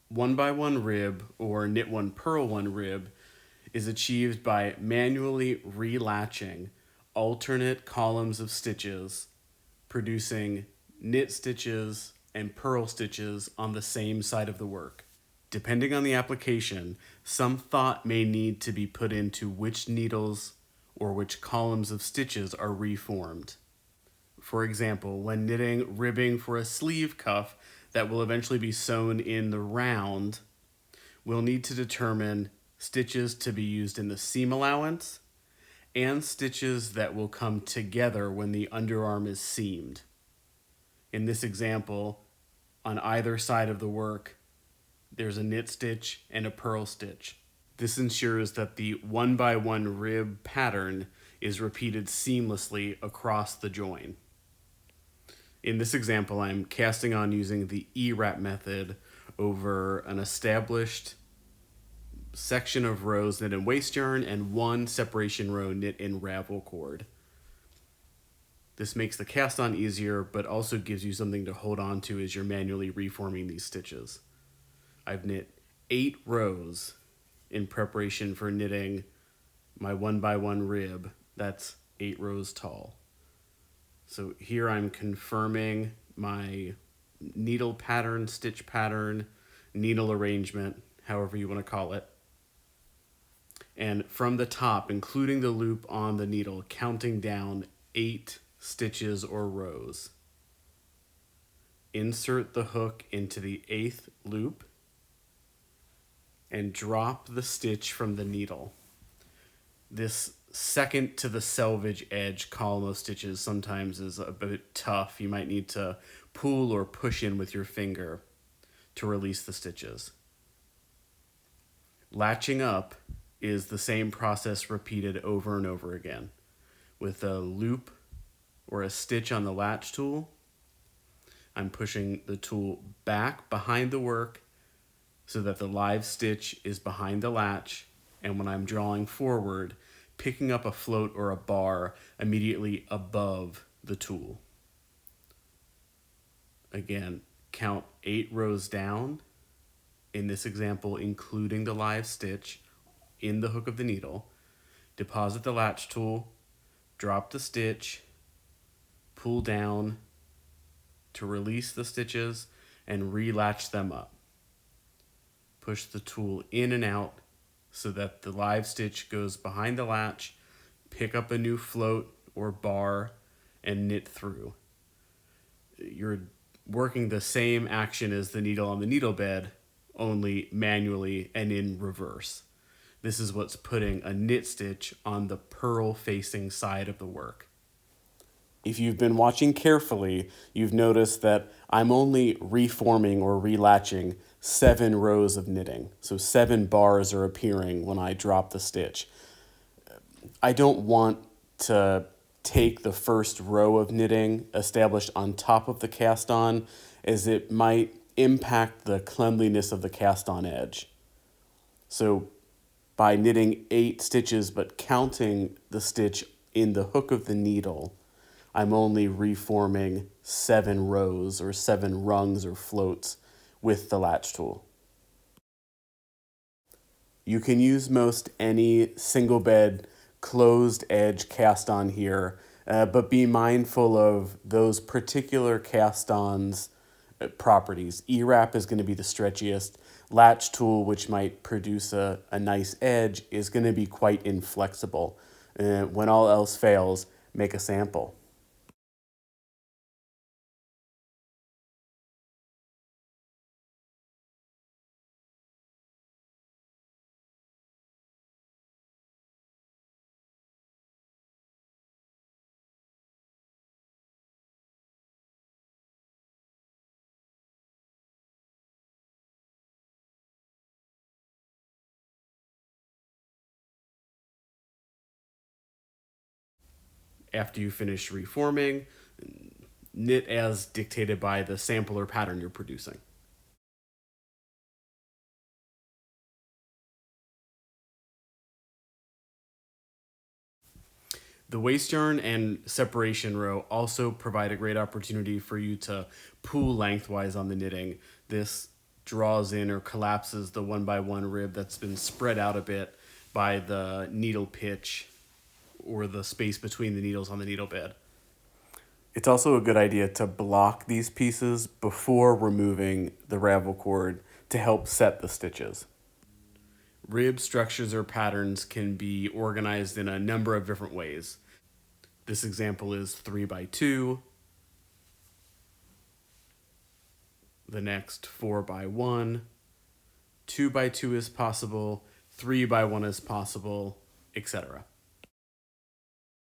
1 by 1 rib or knit 1 purl 1 rib is achieved by manually relatching alternate columns of stitches, producing knit stitches and purl stitches on the same side of the work. Depending on the application, some thought may need to be put into which needles or which columns of stitches are reformed. For example, when knitting ribbing for a sleeve cuff that will eventually be sewn in the round, we'll need to determine stitches to be used in the seam allowance and stitches that will come together when the underarm is seamed. In this example, on either side of the work, there's a knit stitch and a purl stitch. This ensures that the 1 by 1 rib pattern is repeated seamlessly across the join. In this example, I'm casting on using the E-wrap method over an established section of rows knit in waste yarn and one separation row knit in ravel cord. This makes the cast on easier, but also gives you something to hold on to as you're manually reforming these stitches. I've knit 8 rows in preparation for knitting my 1 by 1 rib. That's 8 rows tall. So here I'm confirming my needle pattern, stitch pattern, needle arrangement, however you want to call it. And from the top, including the loop on the needle, counting down 8 stitches or rows. Insert the hook into the 8th loop and drop the stitch from the needle. This second to the selvage edge column of stitches sometimes is a bit tough. You might need to pull or push in with your finger to release the stitches. Latching up is the same process repeated over and over again. With a loop or a stitch on the latch tool, I'm pushing the tool back behind the work so that the live stitch is behind the latch, and when I'm drawing forward, picking up a float or a bar immediately above the tool. Again, count 8 rows down, in this example including the live stitch in the hook of the needle, deposit the latch tool, drop the stitch, pull down to release the stitches and relatch them up. Push the tool in and out so that the live stitch goes behind the latch, pick up a new float or bar, and knit through. You're working the same action as the needle on the needle bed, only manually and in reverse. This is what's putting a knit stitch on the purl facing side of the work. If you've been watching carefully, you've noticed that I'm only reforming or relatching 7 rows of knitting. So 7 bars are appearing when I drop the stitch. I don't want to take the first row of knitting established on top of the cast on, as it might impact the cleanliness of the cast on edge. So by knitting 8 stitches but counting the stitch in the hook of the needle, I'm only reforming 7 rows or 7 rungs or floats with the latch tool. You can use most any single bed closed edge cast on here, but be mindful of those particular cast ons properties. E-wrap is going to be the stretchiest. Latch tool, which might produce a nice edge, is going to be quite inflexible. When all else fails, make a sample. After you finish reforming, knit as dictated by the sample or pattern you're producing. The waste yarn and separation row also provide a great opportunity for you to pull lengthwise on the knitting. This draws in or collapses the 1x1 rib that's been spread out a bit by the needle pitch or the space between the needles on the needle bed. It's also a good idea to block these pieces before removing the ravel cord to help set the stitches. Rib structures or patterns can be organized in a number of different ways. This example is 3x2. The next 4x1. 2x2 is possible. 3x1 is possible, etc.